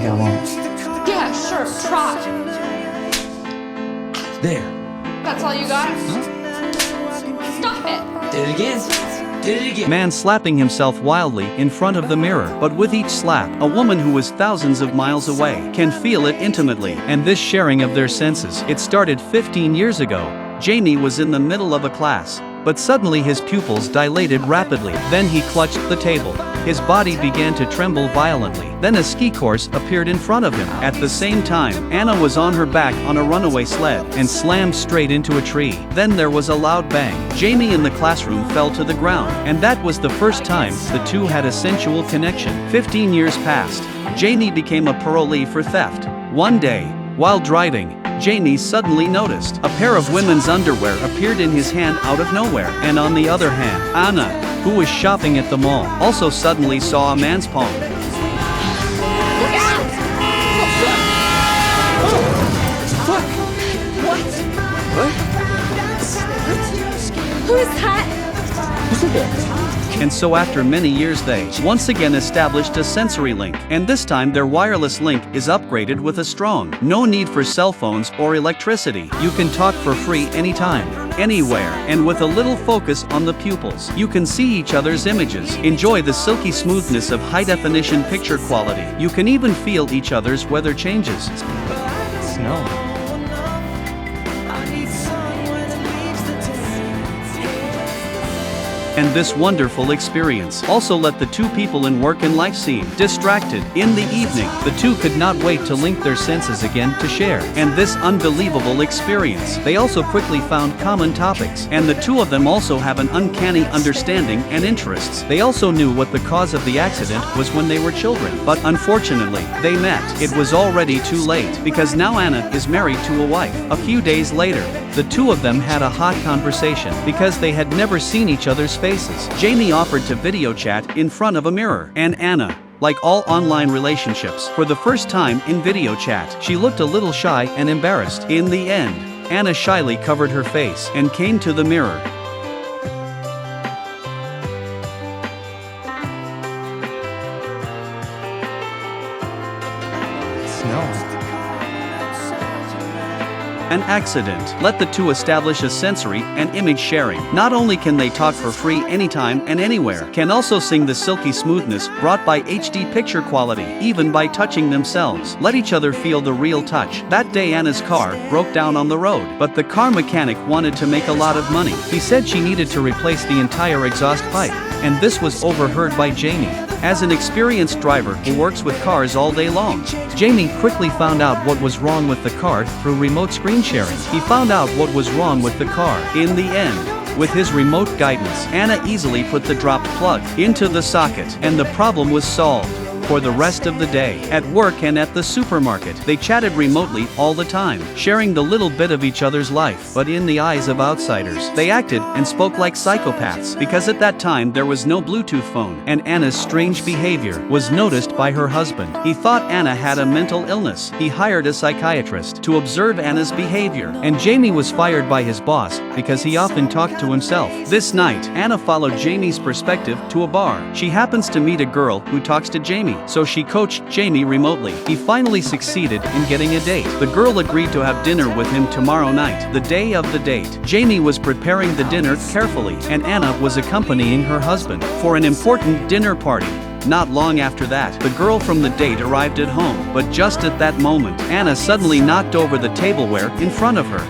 I won't. Yeah, sure, try. There. That's all you got? Stop it! Did it again. Did it again. Man slapping himself wildly in front of the mirror, but with each slap, a woman who is thousands of miles away can feel it intimately, and this sharing of their senses. It started 15 years ago. Jamie was in the middle of a class, but suddenly his pupils dilated rapidly. Then he clutched the table. His body began to tremble violently. Then a ski course appeared in front of him. At the same time, Anna was on her back on a runaway sled and slammed straight into a tree. Then there was a loud bang. Jamie in the classroom fell to the ground, and that was the first time the two had a sensual connection. 15 years passed. Jamie became a parolee for theft. One day, while driving, Jamie suddenly noticed a pair of women's underwear appeared in his hand out of nowhere. And on the other hand, Anna, who was shopping at the mall, also suddenly saw a man's palm. Look out! What? Who is that? And so after many years they once again established a sensory link, and this time their wireless link is upgraded with a strong, no need for cell phones or electricity. You can talk for free anytime, anywhere, and with a little focus on the pupils. You can see each other's images, enjoy the silky smoothness of high-definition picture quality. You can even feel each other's weather changes. Snow. And this wonderful experience also let the two people in work and life seem distracted. In the evening, the two could not wait to link their senses again to share. And this unbelievable experience. They also quickly found common topics, and the two of them also have an uncanny understanding and interests. They also knew what the cause of the accident was when they were children. But unfortunately, they met. It was already too late, because now Anna is married to a wife. A few days later, the two of them had a hot conversation because they had never seen each other's faces. Jamie offered to video chat in front of a mirror, and Anna, like all online relationships, for the first time in video chat, she looked a little shy and embarrassed. In the end, Anna shyly covered her face and came to the mirror. Snow. An accident let the two establish a sensory and image sharing. Not only can they talk for free anytime and anywhere, can also sing the silky smoothness brought by HD picture quality, even by touching themselves. Let each other feel the real touch. That day Anna's car broke down on the road, but the car mechanic wanted to make a lot of money. He said she needed to replace the entire exhaust pipe, and this was overheard by Jamie. As an experienced driver who works with cars all day long, Jamie quickly found out what was wrong with the car through remote screen sharing. He found out what was wrong with the car. In the end, with his remote guidance, Anna easily put the dropped plug into the socket, and the problem was solved. For the rest of the day, at work and at the supermarket, they chatted remotely all the time, sharing the little bit of each other's life. But in the eyes of outsiders, they acted and spoke like psychopaths, because at that time there was no Bluetooth phone, and Anna's strange behavior was noticed by her husband. He thought Anna had a mental illness. He hired a psychiatrist to observe Anna's behavior, and Jamie was fired by his boss because he often talked to himself. This night, Anna followed Jamie's perspective to a bar. She happens to meet a girl who talks to Jamie, so she coached Jamie remotely. He finally succeeded in getting a date. The girl agreed to have dinner with him tomorrow night, the day of the date. Jamie was preparing the dinner carefully, and Anna was accompanying her husband for an important dinner party. Not long after that, the girl from the date arrived at home, but just at that moment, Anna suddenly knocked over the tableware in front of her.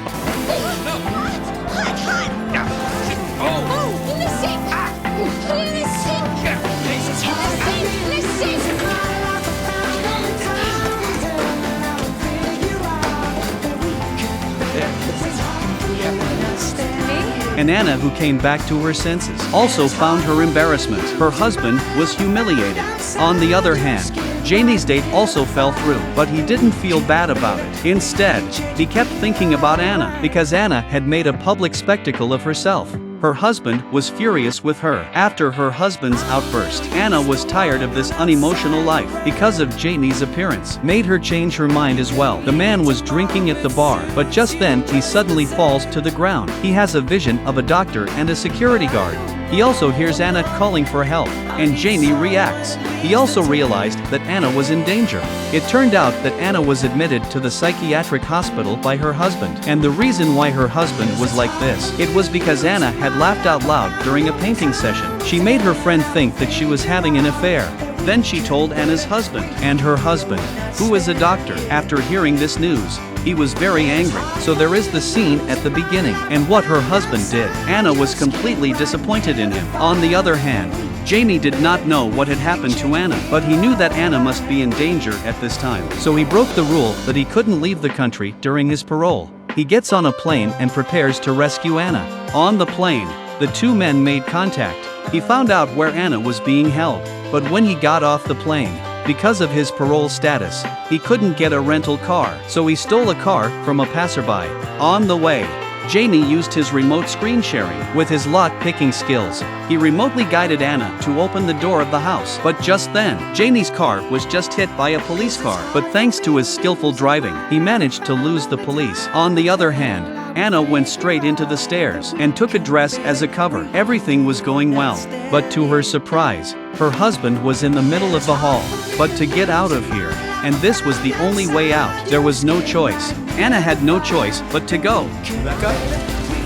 And Anna, who came back to her senses, also found her embarrassment. Her husband was humiliated. On the other hand, Jamie's date also fell through, but he didn't feel bad about it. Instead, he kept thinking about Anna, because Anna had made a public spectacle of herself. Her husband was furious with her. After her husband's outburst, Anna was tired of this unemotional life because of Jamie's appearance. Made her change her mind as well. The man was drinking at the bar, but just then he suddenly falls to the ground. He has a vision of a doctor and a security guard. He also hears Anna calling for help, and Jamie reacts. He also realized that Anna was in danger. It turned out that Anna was admitted to the psychiatric hospital by her husband, and the reason why her husband was like this, it was because Anna had laughed out loud during a painting session. She made her friend think that she was having an affair. Then she told Anna's husband, and her husband, who is a doctor, after hearing this news, he was very angry. So there is the scene at the beginning, and what her husband did. Anna was completely disappointed in him. On the other hand, Jamie did not know what had happened to Anna, but he knew that Anna must be in danger at this time. So he broke the rule that he couldn't leave the country during his parole. He gets on a plane and prepares to rescue Anna. On the plane, the two men made contact. He found out where Anna was being held, but when he got off the plane, because of his parole status, he couldn't get a rental car, so he stole a car from a passerby. On the way, Jamie used his remote screen sharing. With his lock-picking skills, he remotely guided Anna to open the door of the house. But just then, Jamie's car was just hit by a police car. But thanks to his skillful driving, he managed to lose the police. On the other hand, Anna went straight into the stairs and took a dress as a cover. Everything was going well, but to her surprise, her husband was in the middle of the hall. But to get out of here, and this was the only way out, there was no choice. Anna had no choice but to go. Rebecca?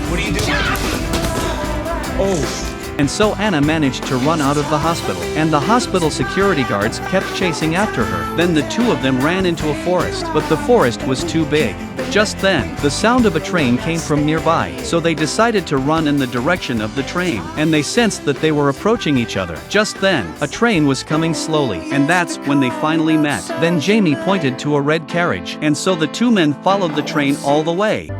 What are you doing? Oh. And so Anna managed to run out of the hospital, and the hospital security guards kept chasing after her. Then the two of them ran into a forest, but the forest was too big. Just then, the sound of a train came from nearby, so they decided to run in the direction of the train, and they sensed that they were approaching each other. Just then, a train was coming slowly, and that's when they finally met. Then Jamie pointed to a red carriage, and so the two men followed the train all the way.